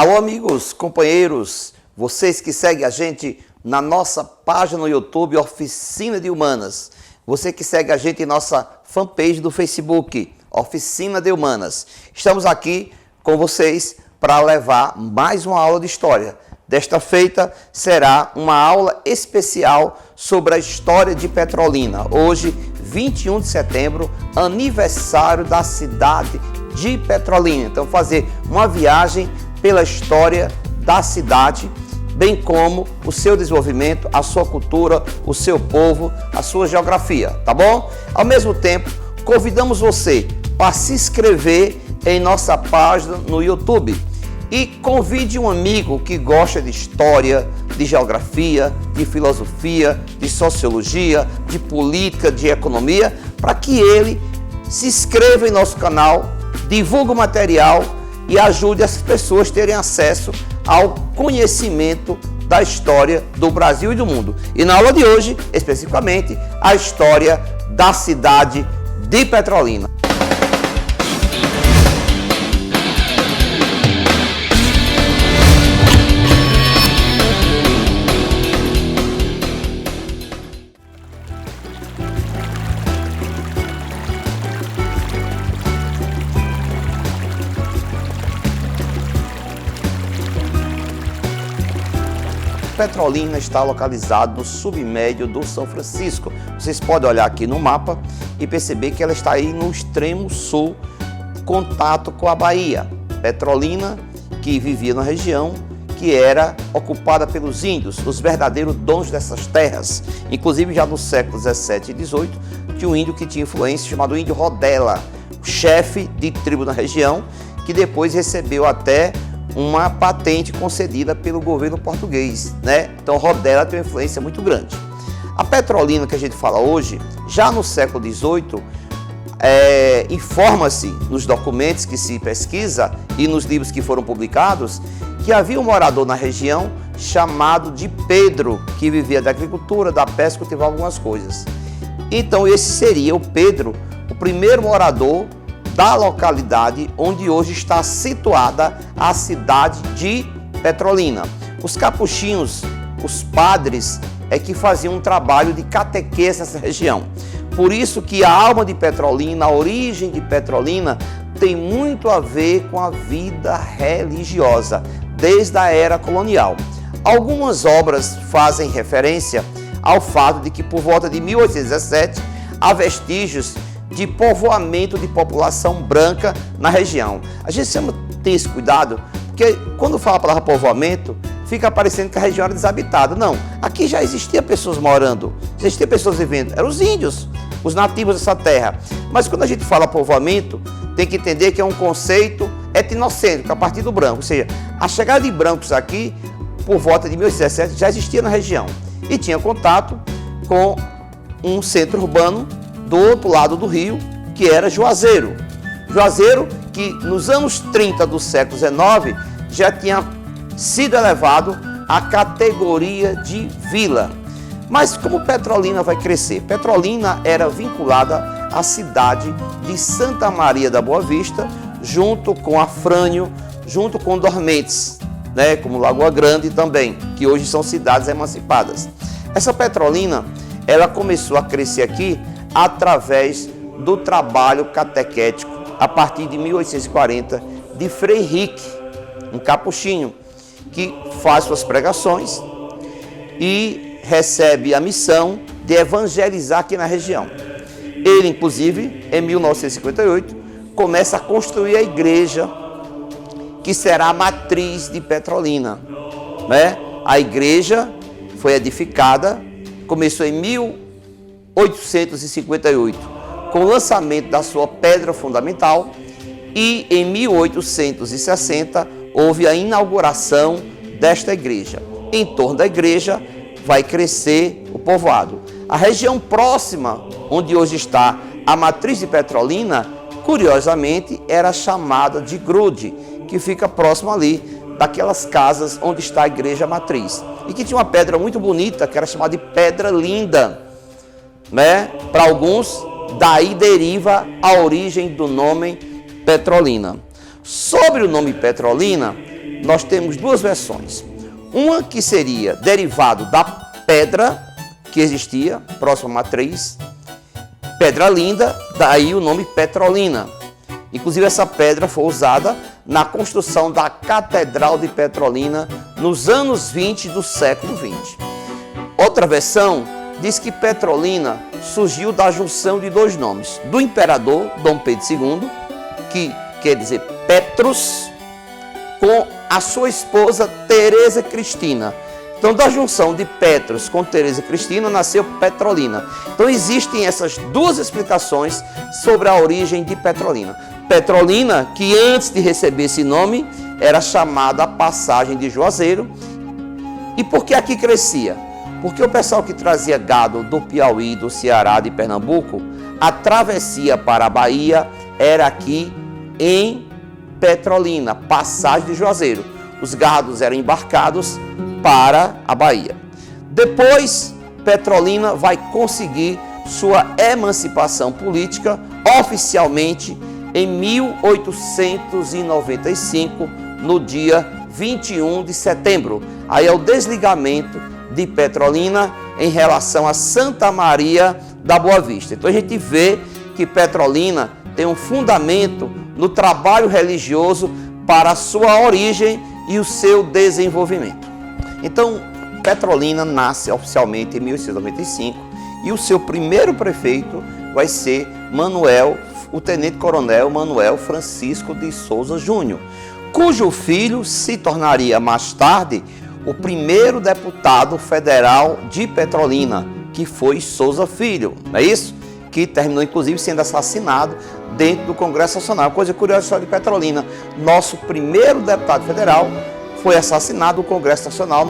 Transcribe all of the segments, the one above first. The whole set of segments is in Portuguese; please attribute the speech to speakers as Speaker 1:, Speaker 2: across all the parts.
Speaker 1: Alô, amigos, companheiros, vocês que seguem a gente na nossa página no YouTube, Oficina de Humanas. Você que segue a gente em nossa fanpage do Facebook, Oficina de Humanas. Estamos aqui com vocês para levar mais uma aula de história. Desta feita será uma aula especial sobre a história de Petrolina. Hoje, 21 de setembro, aniversário da cidade de Petrolina. Então, fazer uma viagem pela história da cidade, bem como o seu desenvolvimento, a sua cultura, o seu povo, a sua geografia, tá bom? Ao mesmo tempo, convidamos você para se inscrever em nossa página no YouTube e convide um amigo que gosta de história, de geografia, de filosofia, de sociologia, de política, de economia, para que ele se inscreva em nosso canal, divulgue o material e ajude as pessoas a terem acesso ao conhecimento da história do Brasil e do mundo. E na aula de hoje, especificamente, a história da cidade de Petrolina. Petrolina está localizado no submédio do São Francisco. Vocês podem olhar aqui no mapa e perceber que ela está aí no extremo sul, contato com a Bahia. Petrolina, que vivia na região, que era ocupada pelos índios, os verdadeiros donos dessas terras. Inclusive, já no século 17 e 18, tinha um índio que tinha influência chamado índio Rodela, chefe de tribo na região, que depois recebeu até uma patente concedida pelo governo português, né? Então, Rodela tem uma influência muito grande. A Petrolina que a gente fala hoje, já no século XVIII, informa-se nos documentos que se pesquisa e nos livros que foram publicados que havia um morador na região chamado de Pedro, que vivia da agricultura, da pesca, cultivava algumas coisas. Então, esse seria o Pedro, o primeiro morador da localidade onde hoje está situada a cidade de Petrolina. Os capuchinhos, os padres, é que faziam um trabalho de catequese nessa região. Por isso que a alma de Petrolina, a origem de Petrolina, tem muito a ver com a vida religiosa, desde a era colonial. Algumas obras fazem referência ao fato de que por volta de 1817 há vestígios de povoamento de população branca na região. A gente sempre tem esse cuidado, porque quando fala a palavra povoamento, fica parecendo que a região era desabitada. Não, aqui já existia pessoas morando, já existia pessoas vivendo, eram os índios, os nativos dessa terra. Mas quando a gente fala povoamento, tem que entender que é um conceito etnocêntrico, a partir do branco. Ou seja, a chegada de brancos aqui, por volta de 1817, já existia na região. E tinha contato com um centro urbano do outro lado do rio, que era Juazeiro. Juazeiro, que nos anos 30 do século XIX, já tinha sido elevado à categoria de vila. Mas como Petrolina vai crescer? Petrolina era vinculada à cidade de Santa Maria da Boa Vista, junto com Afrânio, junto com Dormentes, né, como Lagoa Grande também, que hoje são cidades emancipadas. Essa Petrolina, ela começou a crescer aqui através do trabalho catequético, a partir de 1840, de Frei Henrique, um capuchinho, que faz suas pregações e recebe a missão de evangelizar aqui na região. Ele, inclusive, em 1958, começa a construir a igreja que será a matriz de Petrolina, né? A igreja foi edificada, começou em 1858, com o lançamento da sua pedra fundamental, e em 1860 houve a inauguração desta igreja. Em torno da igreja vai crescer o povoado. A região próxima, onde hoje está a matriz de Petrolina, curiosamente era chamada de Grude, que fica próximo ali daquelas casas onde está a igreja matriz. E que tinha uma pedra muito bonita, que era chamada de Pedra Linda, né? Para alguns, daí deriva a origem do nome Petrolina. Sobre o nome Petrolina, nós temos duas versões. Uma que seria derivado da pedra que existia, próxima à matriz, pedra linda, daí o nome Petrolina. Inclusive essa pedra foi usada na construção da Catedral de Petrolina nos anos 20 do século 20. Outra versão diz que Petrolina surgiu da junção de dois nomes, do imperador Dom Pedro II, que quer dizer Petrus, com a sua esposa Teresa Cristina. Então, da junção de Petrus com Teresa Cristina, nasceu Petrolina. Então, existem essas duas explicações sobre a origem de Petrolina. Petrolina, que antes de receber esse nome, era chamada a Passagem de Juazeiro. E por que aqui crescia? Porque o pessoal que trazia gado do Piauí, do Ceará, de Pernambuco, a travessia para a Bahia era aqui em Petrolina, Passagem de Juazeiro. Os gados eram embarcados para a Bahia. Depois, Petrolina vai conseguir sua emancipação política oficialmente em 1895, no dia 21 de setembro. Aí é o desligamento de Petrolina em relação a Santa Maria da Boa Vista. Então a gente vê que Petrolina tem um fundamento no trabalho religioso para a sua origem e o seu desenvolvimento. Então, Petrolina nasce oficialmente em 1895 e o seu primeiro prefeito vai ser o tenente-coronel Manuel Francisco de Souza Júnior, cujo filho se tornaria mais tarde o primeiro deputado federal de Petrolina, que foi Souza Filho, não é isso? Que terminou inclusive sendo assassinado dentro do Congresso Nacional. Coisa curiosa, a história de Petrolina. Nosso primeiro deputado federal foi assassinado no Congresso Nacional.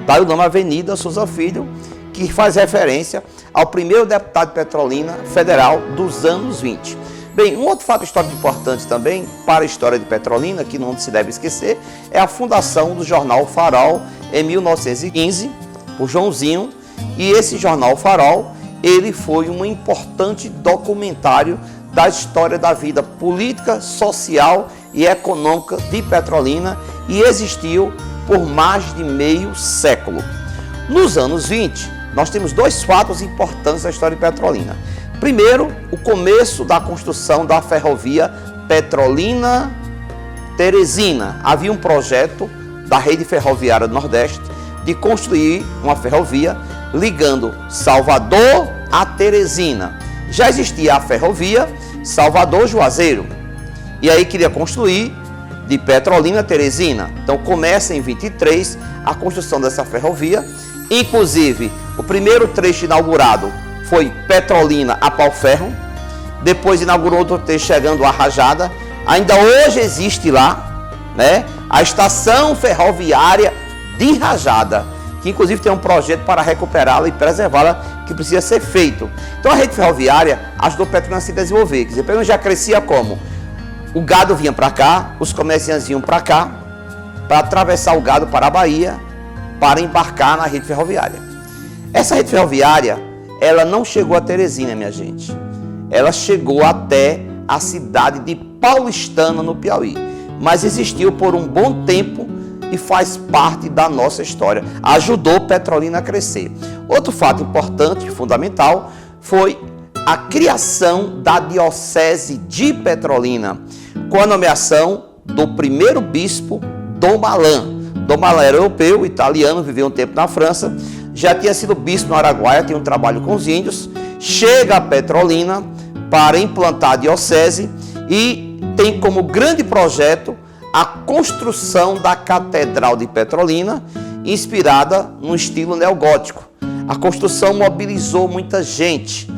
Speaker 1: Daí o nome Avenida Souza Filho, que faz referência ao primeiro deputado de Petrolina federal dos anos 20. Bem, um outro fato histórico importante também para a história de Petrolina, que não se deve esquecer, é a fundação do jornal Farol em 1915, por Joãozinho. E esse jornal Farol, ele foi um importante documentário da história da vida política, social e econômica de Petrolina e existiu por mais de meio século. Nos anos 20, nós temos dois fatos importantes da história de Petrolina. Primeiro, o começo da construção da ferrovia Petrolina-Teresina. Havia um projeto da Rede Ferroviária do Nordeste de construir uma ferrovia ligando Salvador a Teresina. Já existia a ferrovia Salvador-Juazeiro. E aí queria construir de Petrolina a Teresina. Então começa em 23 a construção dessa ferrovia. Inclusive, o primeiro trecho inaugurado foi Petrolina a Pau-Ferro. Depois inaugurou outro trecho chegando a Rajada. Ainda hoje existe lá, né, a estação ferroviária de Rajada, que inclusive tem um projeto para recuperá-la e preservá-la, que precisa ser feito. Então a rede ferroviária ajudou Petrolina a se desenvolver. Quer dizer, Petrolina já crescia como? O gado vinha para cá, os comerciantes vinham para cá, para atravessar o gado para a Bahia, para embarcar na rede ferroviária. Essa rede ferroviária, ela não chegou a Teresina, minha gente. Ela chegou até a cidade de Paulistana, no Piauí. Mas existiu por um bom tempo e faz parte da nossa história. Ajudou Petrolina a crescer. Outro fato importante e fundamental foi a criação da Diocese de Petrolina, com a nomeação do primeiro bispo, Dom Malan. Dom Malan era europeu, italiano, viveu um tempo na França, já tinha sido bispo no Araguaia, tinha um trabalho com os índios, chega a Petrolina para implantar a diocese e tem como grande projeto a construção da Catedral de Petrolina, inspirada no estilo neogótico. A construção mobilizou muita gente,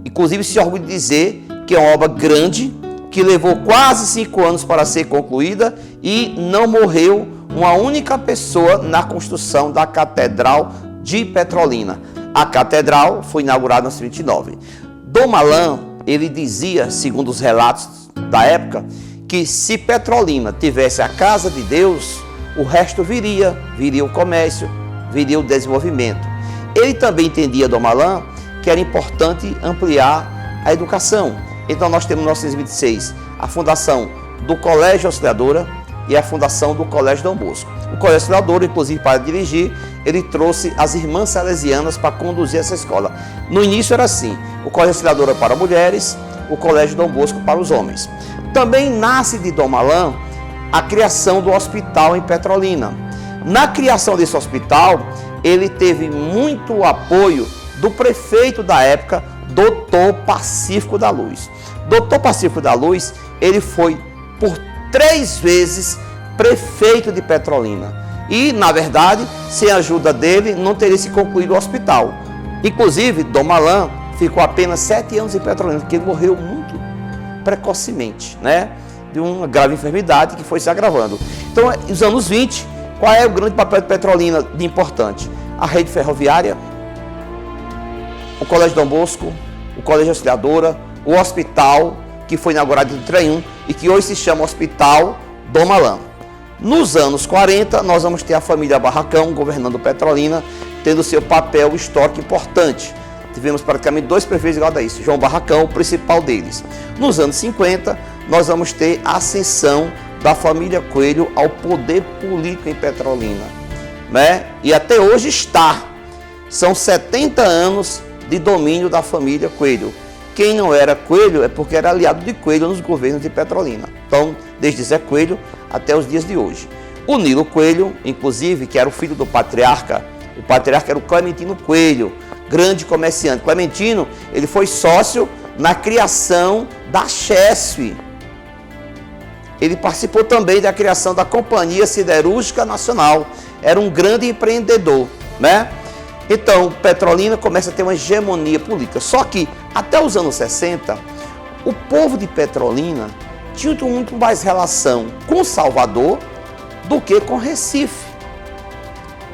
Speaker 1: inclusive se orgulha de dizer que é uma obra grande, que levou quase 5 anos para ser concluída e não morreu uma única pessoa na construção da Catedral de Petrolina. A catedral foi inaugurada em 1929. Dom Malan, ele dizia, segundo os relatos da época, que se Petrolina tivesse a casa de Deus, o resto viria o comércio, viria o desenvolvimento. Ele também entendia, Dom Malan, que era importante ampliar a educação. Então nós temos em 1926 a fundação do Colégio Auxiliadora, e a fundação do Colégio Dom Bosco. O Colégio Auxiliadora, inclusive para dirigir, ele trouxe as irmãs salesianas para conduzir essa escola. No início era assim, o Colégio Auxiliadora para mulheres, o Colégio Dom Bosco para os homens. Também nasce de Dom Malan a criação do hospital em Petrolina. Na criação desse hospital, ele teve muito apoio do prefeito da época, Dr. Pacífico da Luz. Dr. Pacífico da Luz, ele foi por 3 vezes prefeito de Petrolina. E, na verdade, sem a ajuda dele, não teria se concluído o hospital. Inclusive, Dom Malan ficou apenas 7 anos em Petrolina, porque ele morreu muito precocemente, né? De uma grave enfermidade que foi se agravando. Então, nos anos 20, qual é o grande papel de Petrolina de importante? A rede ferroviária, o Colégio Dom Bosco, o Colégio Auxiliadora, o hospital, que foi inaugurado em 31 e que hoje se chama Hospital Dom Malan. Nos anos 40, nós vamos ter a família Barracão governando Petrolina, tendo seu papel histórico importante. Tivemos praticamente 2 prefeitos igual a isso, João Barracão, o principal deles. Nos anos 50, nós vamos ter a ascensão da família Coelho ao poder político em Petrolina, né? E até hoje está. São 70 anos de domínio da família Coelho. Quem não era Coelho é porque era aliado de Coelho nos governos de Petrolina. Então, desde Zé Coelho até os dias de hoje. O Nilo Coelho, inclusive, que era o filho do patriarca, o patriarca era o Clementino Coelho, grande comerciante. Clementino, ele foi sócio na criação da Chesf. Ele participou também da criação da Companhia Siderúrgica Nacional. Era um grande empreendedor, né? Então, Petrolina começa a ter uma hegemonia política. Só que, até os anos 60, o povo de Petrolina tinha muito mais relação com Salvador do que com Recife.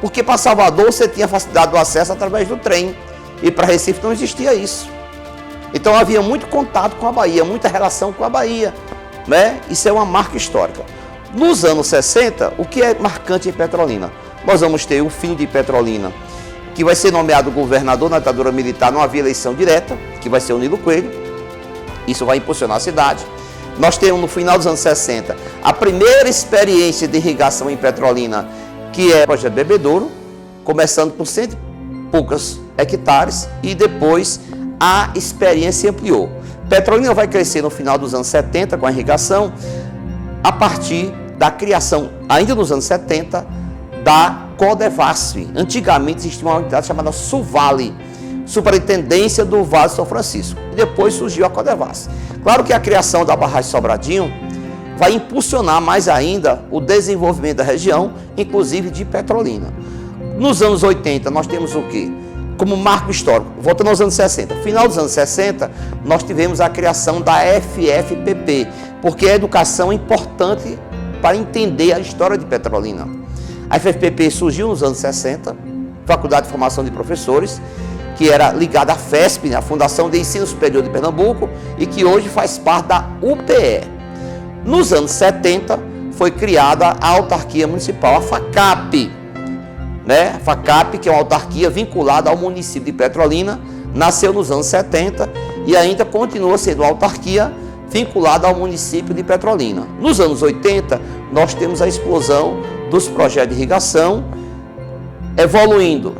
Speaker 1: Porque para Salvador você tinha facilidade do acesso através do trem. E para Recife não existia isso. Então havia muito contato com a Bahia, muita relação com a Bahia, né? Isso é uma marca histórica. Nos anos 60, o que é marcante em Petrolina? Nós vamos ter o filho de Petrolina, que vai ser nomeado governador na ditadura militar, não havia eleição direta, que vai ser o Nilo Coelho. Isso vai impulsionar a cidade. Nós temos no final dos anos 60 a primeira experiência de irrigação em Petrolina, que é o projeto Bebedouro, começando com 100 e poucos hectares e depois a experiência ampliou. Petrolina vai crescer no final dos anos 70 com a irrigação, a partir da criação, ainda nos anos 70, da Codevasf. Antigamente existia uma unidade chamada Suvale, Superintendência do Vale de São Francisco. E depois surgiu a Codevasf. Claro que a criação da barragem Sobradinho vai impulsionar mais ainda o desenvolvimento da região, inclusive de Petrolina. Nos anos 80, nós temos o quê? Como marco histórico, voltando aos anos 60. Final dos anos 60, nós tivemos a criação da FFPP, porque a educação é importante para entender a história de Petrolina. A FFPP surgiu nos anos 60, Faculdade de Formação de Professores, que era ligada à FESP, a Fundação de Ensino Superior de Pernambuco, e que hoje faz parte da UPE. Nos anos 70, foi criada a autarquia municipal, a FACAP, né? A FACAP, que é uma autarquia vinculada ao município de Petrolina, nasceu nos anos 70 e ainda continua sendo uma autarquia vinculada ao município de Petrolina. Nos anos 80, nós temos a explosão dos projetos de irrigação, evoluindo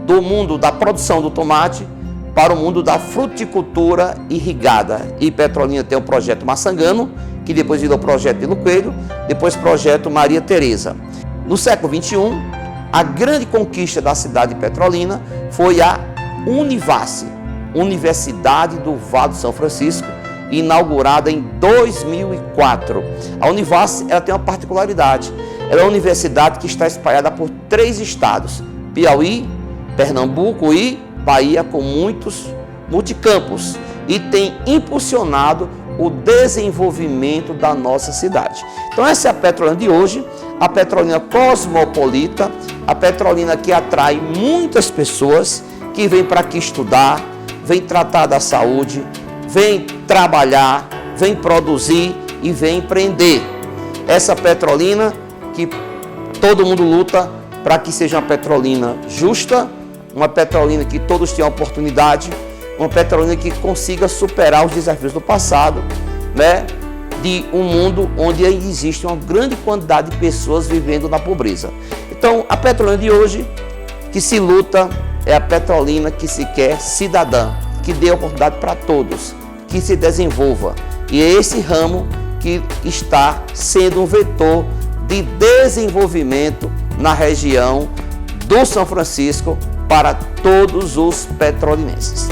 Speaker 1: do mundo da produção do tomate para o mundo da fruticultura irrigada. E Petrolina tem o projeto Maçangano, que depois virou projeto Nilo Coelho, depois projeto Maria Tereza. No século XXI, a grande conquista da cidade de Petrolina foi a Univace, Universidade do Vale de São Francisco, inaugurada em 2004. A Univace, ela tem uma particularidade. Ela é uma universidade que está espalhada por 3 estados, Piauí, Pernambuco e Bahia, com muitos multicampos, e tem impulsionado o desenvolvimento da nossa cidade. Então essa é a Petrolina de hoje, a Petrolina cosmopolita, a Petrolina que atrai muitas pessoas que vêm para aqui estudar, vêm tratar da saúde, vêm trabalhar, vêm produzir e vêm empreender. Essa Petrolina que todo mundo luta para que seja uma Petrolina justa, uma Petrolina que todos tenham oportunidade, uma Petrolina que consiga superar os desafios do passado, né? de um mundo onde ainda existe uma grande quantidade de pessoas vivendo na pobreza. Então, a Petrolina de hoje, que se luta, é a Petrolina que se quer cidadã, que dê oportunidade para todos, que se desenvolva. E é esse ramo que está sendo um vetor de desenvolvimento na região do São Francisco para todos os petrolinenses.